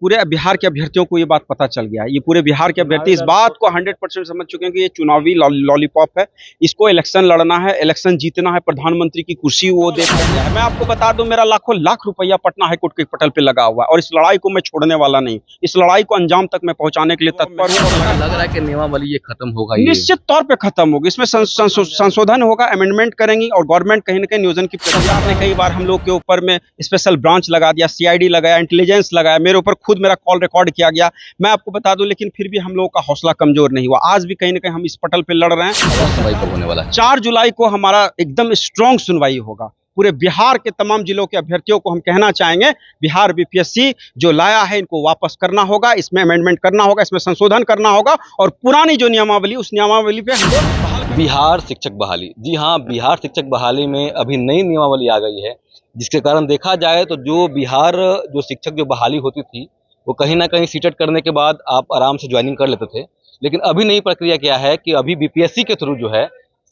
पूरे बिहार के अभ्यर्थियों को ये बात पता चल गया है। ये पूरे बिहार के अभ्यर्थी इस बात को 100% समझ चुके हैं कि ये चुनावी लॉलीपॉप है। इसको इलेक्शन लड़ना है, इलेक्शन जीतना है, प्रधानमंत्री की कुर्सी वो देख रहे हैं। मैं आपको बता दूं, मेरा लाखों लाख रुपया पटना हाईकोर्ट के पटल पे लगा हुआ है और इस लड़ाई को मैं छोड़ने वाला नहीं। इस लड़ाई को अंजाम तक मैं पहुंचाने के लिए तत्पर हूँ। लग रहा है कि नियमावली ये खत्म होगा, निश्चित तौर पे खत्म होगी। इसमें संशोधन होगा, अमेंडमेंट करेंगी और गवर्नमेंट कहीं ना कहीं नियोजन की प्रक्रिया ने कई बार हम लोग के ऊपर में स्पेशल ब्रांच लगा दिया, सीआईडी लगाया, इंटेलिजेंस लगाया, मेरे ऊपर खुद मेरा कॉल रिकॉर्ड किया गया। मैं आपको बता दूं, लेकिन फिर भी हम लोगों का हौसला कमजोर नहीं हुआ। आज भी कहीं ना कहीं हम इस पटल पे लड़ रहे हैं। सुनवाई कब होने वाला है? 4 जुलाई को हमारा एकदम स्ट्रांग सुनवाई होगा। पूरे बिहार के तमाम जिलों के अभ्यर्थियों को हम कहना चाहेंगे, बिहार बीपीएससी जो लाया है इनको वापस करना होगा, इसमें अमेंडमेंट करना होगा, इसमें संशोधन करना होगा और पुरानी जो नियमावली, उस नियमावली पे हम लोग बिहार शिक्षक बहाली। जी हाँ, बिहार शिक्षक बहाली में अभी नई नियमावली आ गई है, जिसके कारण देखा जाए तो जो बिहार जो शिक्षक जो बहाली होती थी वो कहीं ना कहीं सीटेट करने के बाद आप आराम से ज्वाइनिंग कर लेते थे। लेकिन अभी नई प्रक्रिया क्या है कि अभी बीपीएससी के थ्रू जो है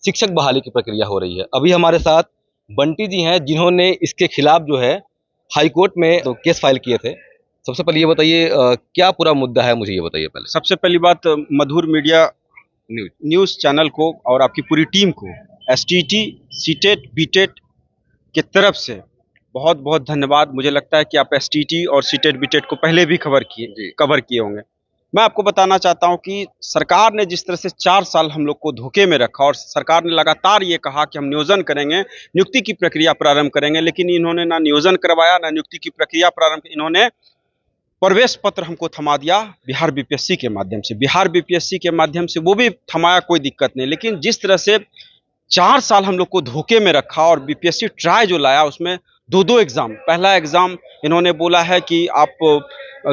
शिक्षक बहाली की प्रक्रिया हो रही है। अभी हमारे साथ बंटी जी हैं, जिन्होंने इसके खिलाफ जो है हाई कोर्ट में तो केस फाइल किए थे। सबसे पहले ये बताइए क्या पूरा मुद्दा है, मुझे ये बताइए पहले। सबसे पहली बात, मधुर मीडिया न्यूज़ चैनल को और आपकी पूरी टीम को एसटीटी, सीटेट, बीटेट की तरफ से बहुत बहुत धन्यवाद। मुझे लगता है कि आप एसटीटी और सीटेट बीटेट को पहले भी कवर किए होंगे। मैं आपको बताना चाहता हूं कि सरकार ने जिस तरह से 4 साल हम लोग को धोखे में रखा और सरकार ने लगातार ये कहा कि हम नियोजन करेंगे, नियुक्ति की प्रक्रिया प्रारंभ करेंगे, लेकिन इन्होंने ना नियोजन करवाया, ना नियुक्ति की प्रक्रिया प्रारंभ। इन्होंने प्रवेश पत्र हमको थमा दिया बिहार बीपीएससी के माध्यम से। बिहार बीपीएससी के माध्यम से वो भी थमाया, कोई दिक्कत नहीं, लेकिन जिस तरह से 4 साल हम लोग को धोखे में रखा और बीपीएससी ट्राई जो लाया उसमें 2-2 एग्जाम। पहला एग्जाम इन्होंने बोला है कि आप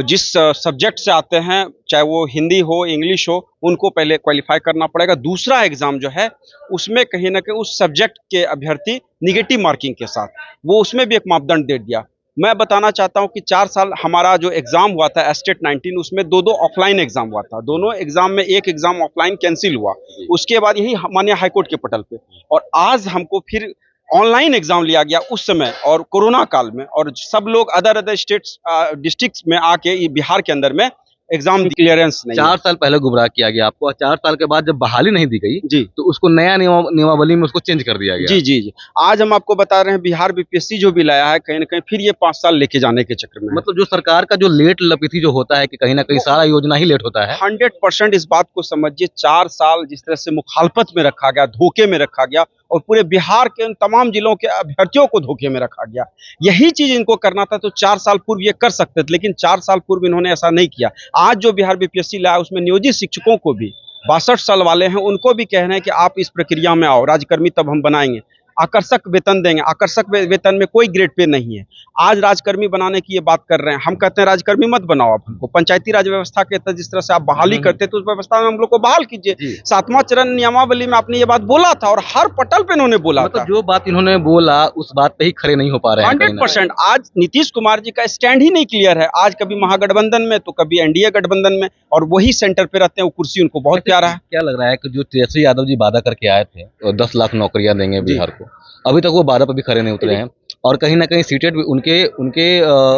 जिस सब्जेक्ट से आते हैं, चाहे वो हिंदी हो, इंग्लिश हो, उनको पहले क्वालिफाई करना पड़ेगा। दूसरा एग्जाम जो है उसमें कहीं ना कहीं उस सब्जेक्ट के अभ्यर्थी निगेटिव मार्किंग के साथ, वो उसमें भी एक मापदंड दे दिया। मैं बताना चाहता हूं कि 4 साल हमारा जो एग्जाम हुआ था एस्टेट 19, उसमें 2-2 ऑफलाइन एग्जाम हुआ था। दोनों एग्जाम में एक एग्जाम ऑफलाइन कैंसिल हुआ, उसके बाद यही माननीय हाईकोर्ट के पटल पे, और आज हमको फिर ऑनलाइन एग्जाम लिया गया उस समय और कोरोना काल में, और सब लोग अदर स्टेट्स डिस्ट्रिक्ट्स में आके ये बिहार के अंदर में एग्जाम क्लियरेंस नहीं। 4 साल पहले गुमराह किया गया आपको, 4 साल के बाद जब बहाली नहीं दी गई जी, तो उसको नया नियमावली में उसको चेंज कर दिया गया। जी जी जी। आज हम आपको बता रहे हैं बिहार बीपीएससी जो भी लाया है, कहीं ना कहीं फिर ये 5 साल लेके जाने के चक्कर में। मतलब जो सरकार का जो लेट लपीथी जो होता है कि कहीं ना कहीं सारा योजना ही लेट होता है। 100% इस बात को समझिए। 4 साल जिस तरह से मुखालफत में रखा गया, धोखे में रखा गया और पूरे बिहार के उन तमाम जिलों के अभ्यर्थियों को धोखे में रखा गया। यही चीज इनको करना था तो 4 साल पूर्व ये कर सकते थे, लेकिन 4 साल पूर्व इन्होंने ऐसा नहीं किया। आज जो बिहार बीपीएससी लाया उसमें नियोजित शिक्षकों को भी 62 साल वाले हैं, उनको भी कह रहे हैं कि आप इस प्रक्रिया में आओ, राजकर्मी तब हम बनाएंगे, आकर्षक वेतन देंगे। आकर्षक वेतन में कोई ग्रेड पे नहीं है। आज राजकर्मी बनाने की ये बात कर रहे हैं। हम कहते हैं राजकर्मी मत बनाओ, आप हमको पंचायती राज व्यवस्था के तहत जिस तरह से आप बहाली करते तो उस व्यवस्था में हम लोग को बहाल कीजिए। 7वां चरण नियमावली में आपने ये बात बोला था और हर पटल पे इन्होंने बोला था। जो बात इन्होंने बोला उस बात पे ही खड़े नहीं हो पा रहे हैं। 100% आज नीतीश कुमार जी का स्टैंड ही नहीं क्लियर है। आज कभी महागठबंधन में तो कभी एनडीए गठबंधन में, और वही सेंटर पे रहते हैं, वो कुर्सी उनको बहुत प्यारा है। क्या लग रहा है कि जो तेजस्वी यादव जी वादा करके आए थे तो 10 लाख नौकरियां देंगे बिहार को, अभी तक वो वादा पर भी खड़े नहीं उतरे हैं और कहीं ना कहीं सीटेट भी उनके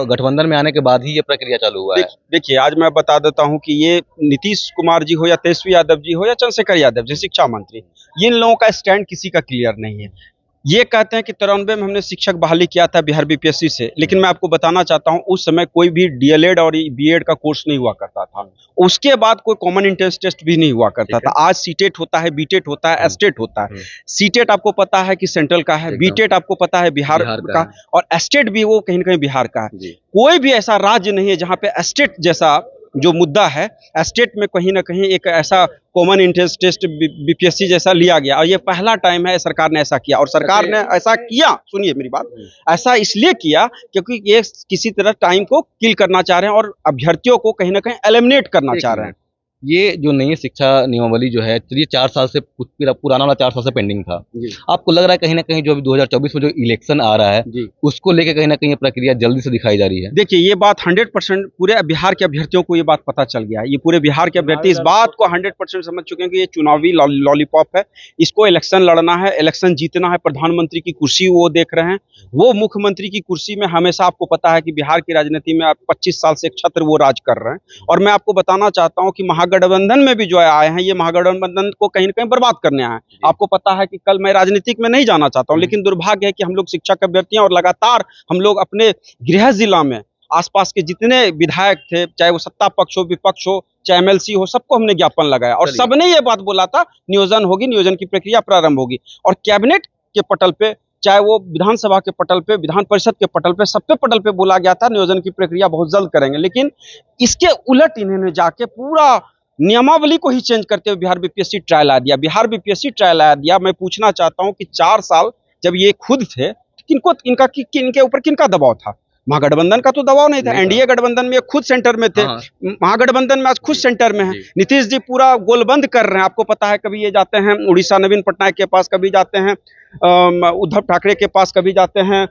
गठबंधन में आने के बाद ही ये प्रक्रिया चालू हुआ है। देखिए, आज मैं बता देता हूं कि ये नीतीश कुमार जी हो या तेजस्वी यादव जी हो या चंद्रशेखर यादव जी शिक्षा मंत्री, इन लोगों का स्टैंड किसी का क्लियर नहीं है। ये कहते हैं कि 93 में हमने शिक्षक बहाली किया था बिहार बीपीएससी से, लेकिन मैं आपको बताना चाहता हूं उस समय कोई भी डीएलएड और बीएड का कोर्स नहीं हुआ करता था। उसके बाद कोई कॉमन एंट्रेंस टेस्ट भी नहीं हुआ करता था। आज सीटेट होता है, बीटेट होता है, एस्टेट होता है। सीटेट आपको पता है कि सेंट्रल का है, बीटेट आपको पता है बिहार का, और एस्टेट भी वो कहीं ना कहीं बिहार का है। कोई भी ऐसा राज्य नहीं है जहाँ पे एस्टेट जैसा जो मुद्दा है, एस्टेट में कहीं ना कहीं एक ऐसा कॉमन एंट्रेंस टेस्ट बीपीएससी जैसा लिया गया, और ये पहला टाइम है सरकार ने ऐसा किया। और सरकार ने ऐसा किया, सुनिए मेरी बात, ऐसा इसलिए किया क्योंकि ये किसी तरह टाइम को किल करना चाह रहे हैं और अभ्यर्थियों को कहीं ना कहीं एलिमिनेट करना चाह रहे हैं। ये जो नई शिक्षा नियमावली जो है, चलिए 4 साल से पुराना वाला 4 साल से पेंडिंग था। जी आपको लग रहा है कहीं न कहीं जो अभी 2024 में जो इलेक्शन आ रहा है, जी उसको लेके कहीं न कहीं ये प्रक्रिया जल्दी से दिखाई जा रही है? देखिए, ये बात 100% पूरे बिहार के अभ्यर्थियों को ये बात पता चल गया है। ये पूरे बिहार के अभ्यर्थी इस बात को 100% समझ चुके हैं कि ये चुनावी लॉलीपॉप है। इसको इलेक्शन लड़ना है, इलेक्शन जीतना है, प्रधानमंत्री की कुर्सी वो देख रहे हैं। वो मुख्यमंत्री की कुर्सी में हमेशा आपको पता है कि बिहार की राजनीति में आप 25 साल से एक छत्र वो राज कर रहे हैं। और मैं आपको बताना चाहता हूँ कि महागठबंधन में भी जो आए हैं, ये महागठबंधन को कहीं न कहीं बर्बाद करने आए हैं। आपको पता है कि कल मैं राजनीतिक में नहीं जाना चाहता हूँ, लेकिन दुर्भाग्य है कि हम लोग शिक्षक अभ्यर्थी हैं और लगातार हम लोग अपने गृह जिला में आसपास के जितने विधायक थे, चाहे वो सत्ता पक्ष हो, विपक्ष हो, चाहे एमएलसी हो, सबको हमने ज्ञापन लगाया और चलिए। सबने ये बात बोला था नियोजन होगी, नियोजन की प्रक्रिया प्रारंभ होगी। और कैबिनेट के पटल पे, चाहे वो विधानसभा के पटल पे, विधान परिषद के पटल पे, सब पे पटल पे बोला गया था नियोजन की प्रक्रिया बहुत जल्द करेंगे। लेकिन इसके उलट इन्होंने जाके पूरा नियमावली को ही चेंज करते हुए बिहार बीपीएससी ट्रायल आ दिया। बिहार बीपीएससी ट्रायल आ दिया। मैं पूछना चाहता हूँ कि 4 साल जब ये खुद थे, किनको इनके ऊपर किनका दबाव था? महागठबंधन का तो दबाव नहीं था। नहीं था। एनडीए गठबंधन में ये खुद सेंटर में थे। हाँ। महागठबंधन में आज खुद सेंटर में है। जी। नीतीश जी पूरा गोलबंद कर रहे हैं। आपको पता है, कभी ये जाते हैं उड़ीसा नवीन पटनायक के पास, कभी जाते हैं उद्धव ठाकरे के पास, कभी जाते हैं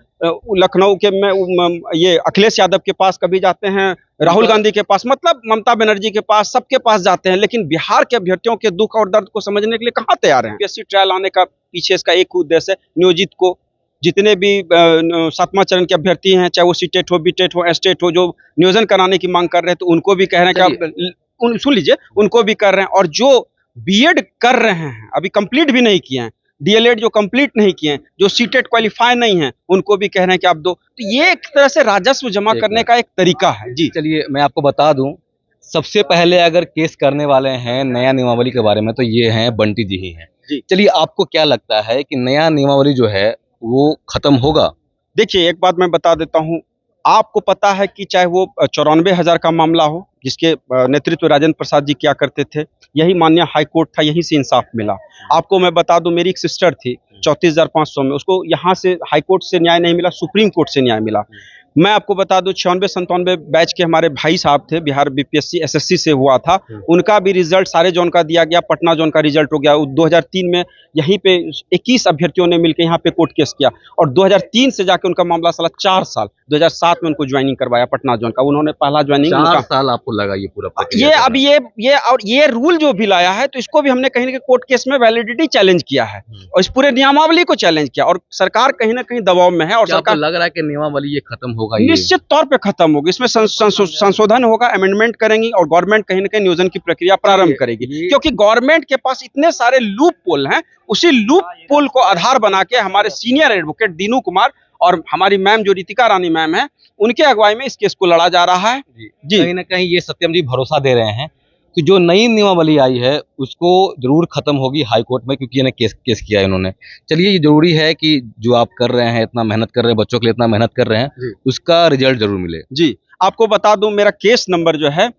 लखनऊ के में ये अखिलेश यादव के पास, कभी जाते हैं राहुल गांधी के पास, मतलब ममता बनर्जी के पास, सबके पास जाते हैं। लेकिन बिहार के अभ्यर्थियों के दुख और दर्द को समझने के लिए कहाँ तैयार हैं? बीपीएससी ट्रायल आने का पीछे इसका एक उद्देश्य है, नियोजित को, जितने भी 7वां चरण के अभ्यर्थी हैं, चाहे वो सीटेट हो, बीटेट हो, एस्टेट हो, जो नियोजन कराने की मांग कर रहे हैं, तो उनको भी कह रहे हैं कि आप सुन लीजिए, उनको भी कर रहे हैं। और जो बीएड कर रहे हैं, अभी कंप्लीट भी नहीं किए हैं, डीएलएड जो कंप्लीट नहीं किए हैं, जो सीटेट क्वालिफाई नहीं है, उनको भी कह रहे हैं कि आप दो। तो ये एक तरह से राजस्व जमा करने का एक तरीका है। जी चलिए मैं आपको बता दूं, सबसे पहले अगर केस करने वाले हैं नया नियमावली के बारे में तो ये हैं बंटी जी ही हैं। जी चलिए आपको क्या लगता है कि नया नियमावली जो है वो खत्म होगा? देखिए, एक बात मैं बता देता हूँ, आपको पता है कि चाहे वो 94,000 का मामला हो, जिसके नेतृत्व राजेंद्र प्रसाद जी किया करते थे, यही माननीय हाई कोर्ट था, यहीं से इंसाफ मिला। आपको मैं बता दूं, मेरी एक सिस्टर थी 34,500 में, उसको यहाँ से हाई कोर्ट से न्याय नहीं मिला, सुप्रीम कोर्ट से न्याय मिला। मैं आपको बता दूं, 96-97 बैच के हमारे भाई साहब थे, बिहार बीपीएससी एसएससी से हुआ था, उनका भी रिजल्ट सारे जोन का दिया गया, पटना जोन का रिजल्ट हो गया। 2003 में यहीं पे 21 अभ्यर्थियों ने मिलकर यहाँ पे कोर्ट केस किया और 2003 से जाके उनका मामला साला 4 साल, 2007 में उनको ज्वाइनिंग करवाया पटना जोन का। उन्होंने पहला ज्वाइनिंग 4 साल आपको लगा ये पूरा प्रक्रिया ये जो अब है? ये रूल जो भी लाया है, तो इसको भी हमने कहीं ना कहीं कोर्ट केस में वैलिडिटी चैलेंज किया है और इस पूरे नियमावली को चैलेंज किया। और सरकार कहीं ना कहीं दबाव में है और क्या आपको सरकार लग रहा है कि नियमावली ये खत्म होगा? ये निश्चित तौर पे खत्म होगी। इसमें संशोधन होगा, अमेंडमेंट करेंगी और गवर्नमेंट कहीं ना कहीं नियोजन की प्रक्रिया प्रारंभ करेगी, क्योंकि गवर्नमेंट के पास इतने सारे लूप पोल हैं। उसी लूप पोल को आधार बना के हमारे सीनियर एडवोकेट दीनू कुमार और हमारी मैम जो रितिका रानी मैम है, उनके अगुवाई में इस केस को लड़ा जा रहा है। जी कहीं ना कहीं ये सत्यम जी भरोसा दे रहे हैं कि जो नई नियमावली आई है उसको जरूर खत्म होगी हाई कोर्ट में, क्योंकि इन्हें केस किया है इन्होंने। चलिए ये जरूरी है कि जो आप कर रहे हैं, इतना मेहनत कर रहे हैं, बच्चों के लिए इतना मेहनत कर रहे हैं, उसका रिजल्ट जरूर मिले। जी, आपको बता दूं, मेरा केस नंबर जो है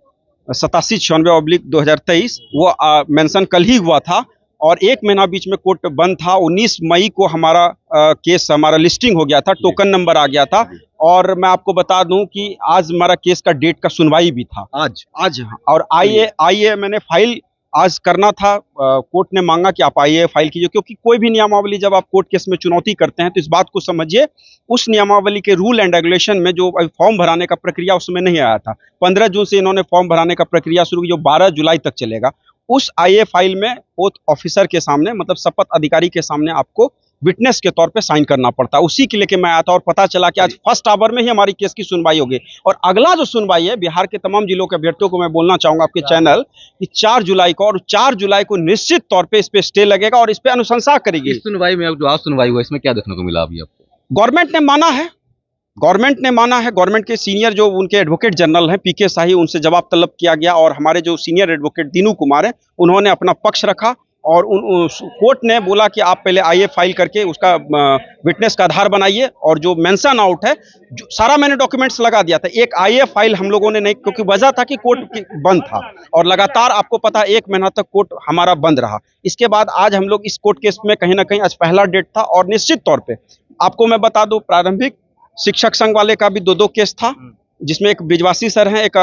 8796/2023 वो मेंशन कल ही हुआ था और 1 महीना बीच में कोर्ट बंद था। 19 मई को हमारा केस, हमारा लिस्टिंग हो गया था, टोकन नंबर आ गया था और मैं आपको बता दूं कि आज हमारा केस का डेट का सुनवाई भी था। आज हाँ। और आईए मैंने फाइल आज करना था। कोर्ट ने मांगा कि आप आईए फाइल कीजिए, क्योंकि कोई भी नियमावली जब आप कोर्ट केस में चुनौती करते हैं तो इस बात को समझिए, उस नियमावली के रूल एंड रेगुलेशन में जो फॉर्म भराने का प्रक्रिया उसमें नहीं आया था। 15 जून से इन्होंने फॉर्म भराने का प्रक्रिया शुरू की, जो 12 जुलाई तक चलेगा। उस आईए फाइल में ओथ ऑफिसर के सामने, मतलब शपथ अधिकारी के सामने आपको विटनेस के तौर पे साइन करना पड़ता है। उसी के लेके मैं आया था और पता चला कि आज फर्स्ट आवर में ही हमारी केस की सुनवाई होगी। और अगला जो सुनवाई है, बिहार के तमाम जिलों के अभ्यर्थियों को मैं बोलना चाहूंगा आपके चैनल कि 4 जुलाई को, और 4 जुलाई को निश्चित तौर पे इस पे स्टे लगेगा और इस पे अनुशंसा करेगी। इस सुनवाई में जो आज सुनवाई हुआ, इसमें क्या देखने को मिला अभी आपको? गवर्नमेंट ने माना है, गवर्नमेंट के सीनियर जो उनके एडवोकेट जनरल हैं पीके शाही, उनसे जवाब तलब किया गया और हमारे जो सीनियर एडवोकेट दीनू कुमार हैं, उन्होंने अपना पक्ष रखा और कोर्ट ने बोला कि आप पहले आईए फाइल करके उसका विटनेस का आधार बनाइए और जो मेंशन आउट है, जो सारा मैंने डॉक्यूमेंट्स लगा दिया था। एक आईए फाइल हम लोगों ने नहीं, क्योंकि वजह था कि कोर्ट बंद था और लगातार आपको पता है 1 महीना तक कोर्ट हमारा बंद रहा। इसके बाद आज हम लोग इस कोर्ट केस में कहीं ना कहीं आज पहला डेट था और निश्चित तौर पर आपको मैं बता दूं, प्रारंभिक शिक्षक संघ वाले का भी 2-2 केस था जिसमें एक ब्रिजवासी सर हैं, एक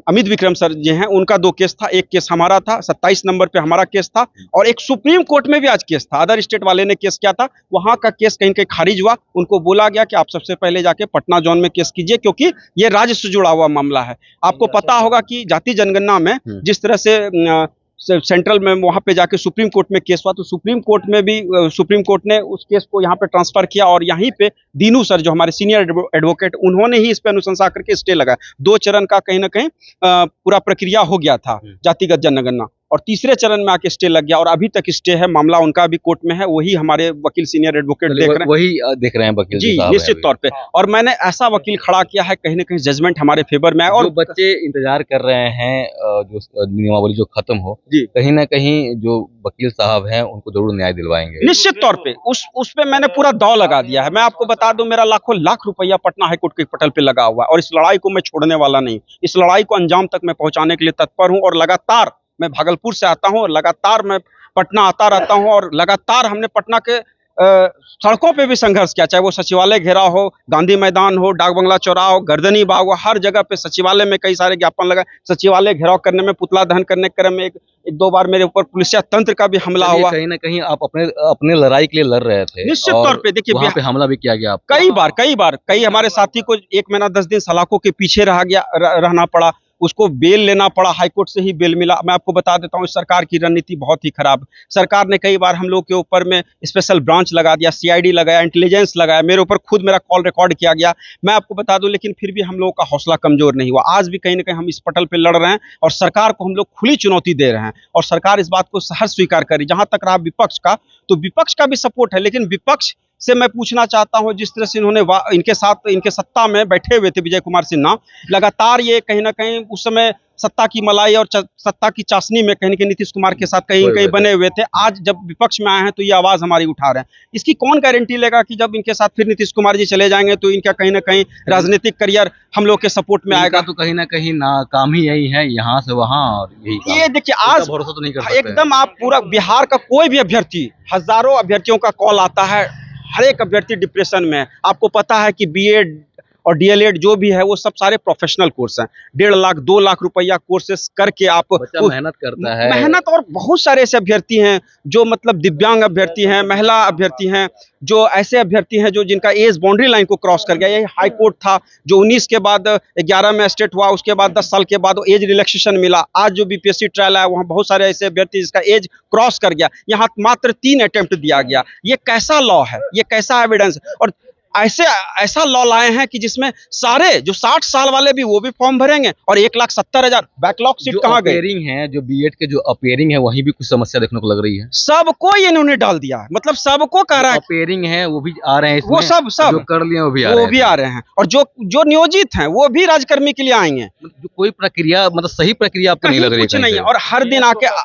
अमित विक्रम सर जी हैं, उनका 2 केस था। एक केस हमारा था, 27 नंबर पे हमारा केस था, और एक सुप्रीम कोर्ट में भी आज केस था। अदर स्टेट वाले ने केस किया था, वहां का केस कहीं कहीं खारिज हुआ। उनको बोला गया कि आप सबसे पहले जाके पटना जोन में केस कीजिए, क्योंकि ये राज्य से जुड़ा हुआ मामला है। आपको पता होगा कि जाति जनगणना में जिस तरह से सेंट्रल में वहां पे जाके सुप्रीम कोर्ट में केस हुआ, तो सुप्रीम कोर्ट में भी सुप्रीम कोर्ट ने उस केस को यहाँ पे ट्रांसफर किया, और यहीं पे दीनू सर जो हमारे सीनियर एडवोकेट, उन्होंने ही इस पे अनुशंसा करके स्टे लगाया। 2 चरण का कहीं ना कहीं पूरा प्रक्रिया हो गया था जातिगत जनगणना, और तीसरे चरण में आके स्टे लग गया, और अभी तक स्टे है। मामला उनका भी कोर्ट में है, वही हमारे वकील सीनियर एडवोकेट देख रहे हैं, वही देख रहे हैं वकील जी, साहब निश्चित तौर पे। और मैंने ऐसा वकील खड़ा किया है, कहीं ना कहीं जजमेंट हमारे फेवर में है। और जो बच्चे इंतजार कर रहे हैं जो नियमावली जो खत्म हो, जी, कहीं ना कहीं जो वकील साहब हैं उनको जरूर न्याय दिलवाएंगे। निश्चित तौर पे उस पे मैंने पूरा दांव लगा दिया है। मैं आपको बता दूं, मेरा लाखों लाख रुपया पटना हाईकोर्ट के पटल पे लगा हुआ है, और इस लड़ाई को मैं छोड़ने वाला नहीं। इस लड़ाई को अंजाम तक मैं पहुंचाने के लिए तत्पर हूं, और लगातार मैं भागलपुर से आता हूं, और लगातार मैं पटना आता रहता हूं, और लगातार हमने पटना के सड़कों पे भी संघर्ष किया, चाहे वो सचिवालय घेराव हो, गांधी मैदान हो, डाक बंगला चौराहा हो, गर्दनी बाग हो, हर जगह पे सचिवालय में कई सारे ज्ञापन लगाए। सचिवालय घेराव करने में, पुतला दहन करने के क्रम में एक 2 बार मेरे ऊपर पुलिसिया तंत्र का भी हमला हुआ। कहीं ना कहीं आप अपने अपने लड़ाई के लिए लड़ रहे थे, निश्चित तौर पे देखिए, वहां पे हमला भी किया गया आपको। कई बार कई हमारे साथी को 1 महीना 10 दिन सलाखों के पीछे रहना पड़ा। उसको बेल लेना पड़ा, हाईकोर्ट से ही बेल मिला। मैं आपको बता देता हूँ, इस सरकार की रणनीति बहुत ही खराब। सरकार ने कई बार हम लोग के ऊपर में स्पेशल ब्रांच लगा दिया, सीआईडी लगाया, इंटेलिजेंस लगाया, मेरे ऊपर खुद मेरा कॉल रिकॉर्ड किया गया। मैं आपको बता दूं, लेकिन फिर भी हम लोगों का हौसला कमजोर नहीं हुआ। आज भी कहीं ना कहीं हम इस पटल पे लड़ रहे हैं, और सरकार को हम लोग खुली चुनौती दे रहे हैं, और सरकार इस बात को सहर्ष स्वीकार करी। जहां तक रहा विपक्ष का, तो विपक्ष का भी सपोर्ट है, लेकिन विपक्ष से मैं पूछना चाहता हूं, जिस तरह से इन्होंने इनके साथ इनके सत्ता में बैठे हुए थे विजय कुमार सिन्हा, लगातार ये कहीं ना कहीं उस समय सत्ता की मलाई और सत्ता की चाशनी में कहीं ना कहीं नीतीश कुमार के साथ कहीं कहीं बने हुए थे। आज जब विपक्ष में आए हैं तो ये आवाज हमारी उठा रहे हैं। इसकी कौन गारंटी लेगा कि जब इनके साथ फिर नीतीश कुमार जी चले जाएंगे तो इनका कहीं ना कहीं राजनीतिक करियर हम लोग के सपोर्ट में आएगा? तो कहीं ना कहीं नाकाम ही यही है, यहाँ से वहाँ, और यही ये देखिए, आज भरोसा तो नहीं कर सकते एकदम आप पूरा बिहार का कोई भी अभ्यर्थी, हजारों अभ्यर्थियों का कॉल आता है, हर एक अभ्यर्थी डिप्रेशन में है। आपको पता है कि बीएड और डीएलएड जो भी है वो सब सारे प्रोफेशनल कोर्स हैं। 1.5 लाख 2 लाख रुपया कोर्सेस करके आप मेहनत करता है, मेहनत। और बहुत सारे ऐसे अभ्यर्थी हैं जो मतलब दिव्यांग अभ्यर्थी हैं, महिला अभ्यर्थी हैं, जो ऐसे अभ्यर्थी हैं जो जिनका एज बाउंड्री लाइन को क्रॉस कर गया। यही हाई कोर्ट था जो 19 के बाद 11 में स्टेट हुआ, उसके बाद 10 साल के बाद एज रिलैक्सेशन मिला। आज जो बीपीएससी ट्रायल है वहाँ बहुत सारे ऐसे अभ्यर्थी जिसका एज क्रॉस कर गया, यहाँ मात्र 3 अटेम्प्ट दिया गया। ये कैसा लॉ है, ये कैसा एविडेंस? और ऐसा लॉ लाए हैं कि जिसमें सारे जो 60 साल वाले भी वो भी फॉर्म भरेंगे, और 1,70,000 बैकलॉग सीट कहाँ गई? अपेयरिंग है, जो बीएड के जो अपेयरिंग है वहीं भी कुछ समस्या देखने को लग रही है। सबको ये इन्होंने डाल दिया, मतलब सबको कह रहा है अपेयरिंग है वो भी आ रहे हैं इसमें, वो सब जो कर लिए वो भी आ रहे हैं, और जो नियोजित हैं वो भी राजकर्मी के लिए आएंगे। जो कोई प्रक्रिया, मतलब सही प्रक्रिया आपको नहीं लग रही है? कुछ नहीं है। और हर दिन आके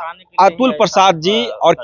अतुल प्रसाद जी और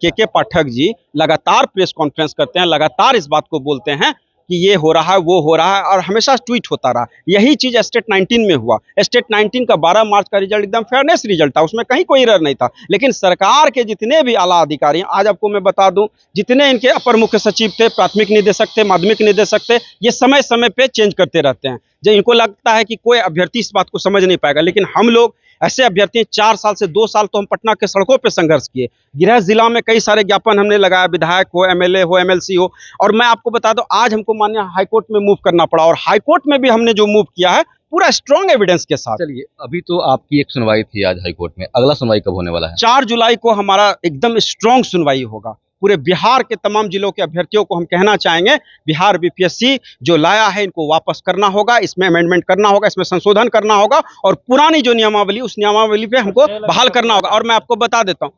के पाठक जी लगातार प्रेस कॉन्फ्रेंस करते हैं, लगातार इस बात को बोलते हैं कि ये हो रहा है, वो हो रहा है, और हमेशा ट्वीट होता रहा। यही चीज स्टेट 19 में हुआ। स्टेट 19 का 12 मार्च का रिजल्ट एकदम फेयरनेस रिजल्ट था, उसमें कहीं कोई एरर नहीं था। लेकिन सरकार के जितने भी आला अधिकारी हैं, आज आपको मैं बता दूं, जितने इनके अपर मुख्य सचिव थे, प्राथमिक निदेशक थे, माध्यमिक निदेशक थे, ये समय समय पे चेंज करते रहते हैं। जब इनको लगता है कि कोई अभ्यर्थी इस बात को समझ नहीं पाएगा, लेकिन हम लोग ऐसे अभ्यर्थी 4 साल से 2 साल तो हम पटना के सड़कों पे संघर्ष किए। गृह जिला में कई सारे ज्ञापन हमने लगाया, विधायक हो, एमएलए हो, एमएलसी हो। और मैं आपको बता दूं, आज हमको माननीय हाईकोर्ट में मूव करना पड़ा, और हाईकोर्ट में भी हमने जो मूव किया है पूरा स्ट्रॉन्ग एविडेंस के साथ। चलिए, अभी तो आपकी एक सुनवाई थी आज हाईकोर्ट में, अगला सुनवाई कब होने वाला है? 4 जुलाई को हमारा एकदम स्ट्रॉन्ग सुनवाई होगा। पूरे बिहार के तमाम जिलों के अभ्यर्थियों को हम कहना चाहेंगे, बिहार बीपीएससी जो लाया है इनको वापस करना होगा, इसमें अमेंडमेंट करना होगा, इसमें संशोधन करना होगा, और पुरानी जो नियमावली, उस नियमावली पे हमको बहाल करना होगा। और मैं आपको बता देता हूँ,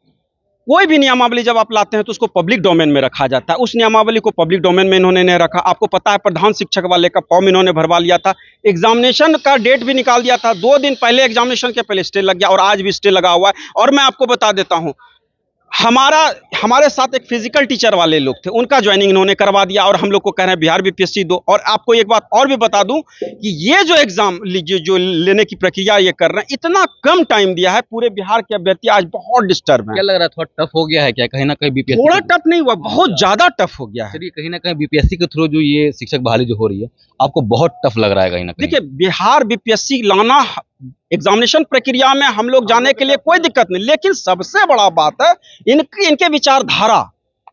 कोई भी नियमावली जब आप लाते हैं तो उसको पब्लिक डोमेन में रखा जाता है। उस नियमावली को पब्लिक डोमेन में इन्होंने नहीं रखा। आपको पता है, प्रधान शिक्षक वाले का फॉर्म इन्होंने भरवा लिया था, एग्जामिनेशन का डेट भी निकाल दिया था, 2 दिन पहले एग्जामिनेशन के पहले स्टे लग गया, और आज भी स्टे लगा हुआ है। और मैं आपको बता देता हूँ, हमारे साथ एक फिजिकल टीचर वाले लोग थे, उनका ज्वाइनिंग इन्होंने करवा दिया और हम लोग को कह रहे हैं बिहार बीपीएससी दो। और आपको एक बात और भी बता दूं कि ये जो एग्जाम जो लेने की प्रक्रिया ये कर रहे हैं, इतना कम टाइम दिया है, पूरे बिहार के अभ्यर्थी आज बहुत डिस्टर्ब हैं। क्या लग रहा है, थोड़ा टफ हो गया है क्या कहीं ना कहीं बीपीएससी? थोड़ा टफ नहीं हुआ, बहुत ज्यादा टफ हो गया है। चलिए, कहीं ना कहीं बीपीएससी के थ्रू जो ये शिक्षक बहाली जो हो रही है, आपको बहुत टफ लग रहा है कहीं ना कहीं? देखिए, बिहार बीपीएससी लाना एग्जामिनेशन प्रक्रिया में हम लोग जाने के लिए कोई दिक्कत नहीं, लेकिन सबसे बड़ा बात है इनके विचारधारा।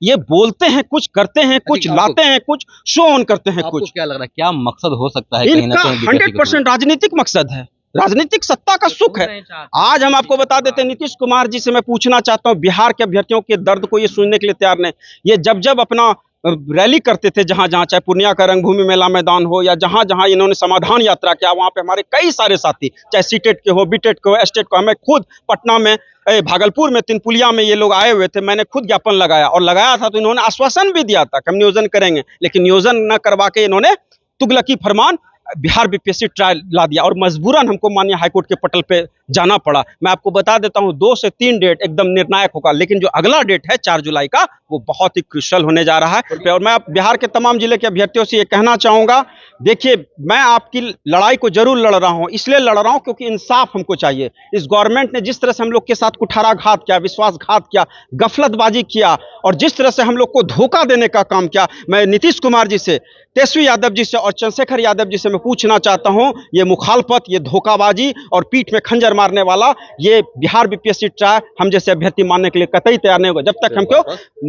ये बोलते हैं कुछ, करते हैं कुछ, लाते हैं कुछ, शो ऑन करते हैं कुछ। क्या लग रहा है, क्या मकसद हो सकता है कहीं ना इनका कहीं? 100% राजनीतिक मकसद है, राजनीतिक सत्ता का सुख है। आज हम आपको बता देते हैं, नीतीश कुमार जी से मैं पूछना चाहता हूं, बिहार के अभ्यर्थियों के दर्द को ये सुनने के लिए तैयार नहीं। ये जब अपना रैली करते थे, जहां जहां, चाहे पूर्णिया का रंगभूमि मेला मैदान हो या जहां जहां इन्होंने समाधान यात्रा किया, वहां पे हमारे कई सारे साथी, चाहे सीटेट के हो, बीटेट के हो, एस्टेट को, हमें खुद पटना में, भागलपुर में, तिनपुलिया में ये लोग आए हुए थे। मैंने खुद ज्ञापन लगाया, और लगाया था तो इन्होंने आश्वासन भी दिया था कि हम नियोजन करेंगे, लेकिन नियोजन न करवा के इन्होंने तुगलकी फरमान बिहार बीपीएससी ट्रायल ला दिया, और मजबूरन हमको माननीय हाईकोर्ट के पटल पे जाना पड़ा। मैं आपको बता देता हूं, 2 से 3 डेट एकदम निर्णायक होगा, लेकिन जो अगला डेट है 4 जुलाई का, वो बहुत ही क्रूशियल होने जा रहा है। और मैं बिहार के तमाम जिले के अभ्यर्थियों से ये कहना चाहूंगा, देखिए, मैं आपकी लड़ाई को जरूर लड़ रहा हूं, इसलिए लड़ रहा हूं क्योंकि इंसाफ हमको चाहिए। इस गवर्नमेंट ने जिस तरह से हम लोग के साथ कुठाराघात किया, विश्वासघात किया, गफलतबाजी किया, और जिस तरह से हम लोग को धोखा देने का काम किया, मैं नीतीश कुमार जी से, तेजस्वी यादव जी से और चंद्रशेखर यादव जी से मैं पूछना चाहता हूं, ये मुखालफत, ये धोखाबाजी और पीठ में खंजर मारने वाला ये बिहार बीपीएससी ट्रायल हम जैसे अभ्यर्थी मानने के लिए कतई तैयार नहीं होगा, जब तक हमको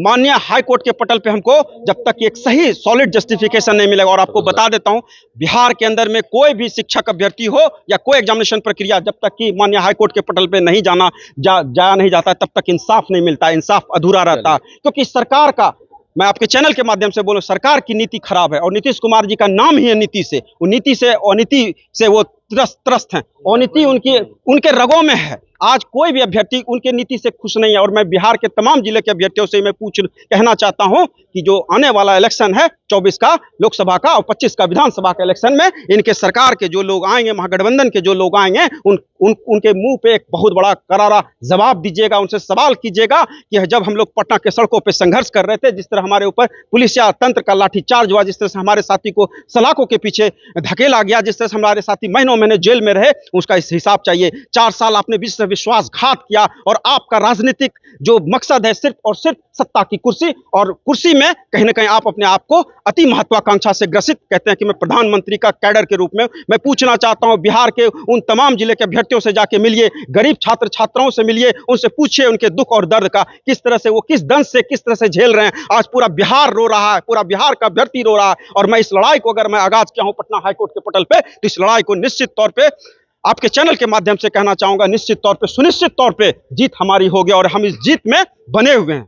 माननीय हाई कोर्ट के पटल पे हमको जब तक एक सही सॉलिड जस्टिफिकेशन नहीं मिलेगा। और आपको बता देता हूं, बिहार के अंदर में कोई भी शिक्षक अभ्यर्थी हो या कोई एग्जामिनेशन प्रक्रिया, जब तक कि माननीय हाई कोर्ट के पटल पे नहीं जाया नहीं जाता, तब तक इंसाफ नहीं मिलता, इंसाफ अधूरा रहता। क्योंकि सरकार का, मैं आपके चैनल के माध्यम से बोलूं, सरकार की नीति खराब है, और नीतीश कुमार जी का नाम ही है नीति से। वो नीति से, अनीति से वो त्रस्त हैं, अनीति उनके रगों में है। आज कोई भी अभ्यर्थी उनके नीति से खुश नहीं है। और मैं बिहार के तमाम जिले के अभ्यर्थियों से मैं कहना चाहता हूं कि जो आने वाला इलेक्शन है 24 का लोकसभा का और 25 का विधानसभा का इलेक्शन में, इनके सरकार के जो लोग आएंगे, महागठबंधन के जो लोग आएंगे, उनके मुंह पे एक बहुत बड़ा करारा जवाब दीजिएगा, उनसे सवाल कीजिएगा कि जब हम लोग पटना के सड़कों पर संघर्ष कर रहे थे, जिस तरह हमारे ऊपर पुलिसिया तंत्र का लाठीचार्ज हुआ, जिस तरह से हमारे साथी को सलाखों के पीछे धकेला गया, जिस तरह से हमारे साथी महीनों महीने जेल में रहे, उसका इस हिसाब चाहिए। 4 साल आपने विश्वासघात किया, और आपका राजनीतिक जो मकसद है सिर्फ और सिर्फ सत्ता की कुर्सी, और कुर्सी में कहीं ना कहीं आप अपने आप को अति महत्वाकांक्षा से ग्रसित कहते हैं कि मैं प्रधानमंत्री का कैडर के रूप में। मैं पूछना चाहता हूं, बिहार के उन तमाम जिले के अभ्यर्थियों से जाके मिलिए, गरीब छात्र छात्राओं से मिलिए, उनसे पूछिए उनके दुख और दर्द का, किस तरह से वो किस दंश से किस तरह से झेल रहे हैं। आज पूरा बिहार रो रहा है, पूरा बिहार का अभ्यर्थी रो रहा है। और मैं इस लड़ाई को, अगर मैं आगाज किया हूं पटना हाईकोर्ट के पटल पे, तो इस लड़ाई को निश्चित तौर पे आपके चैनल के माध्यम से कहना चाहूंगा, निश्चित तौर पे, सुनिश्चित तौर पे जीत हमारी होगी, और हम इस जीत में बने हुए हैं।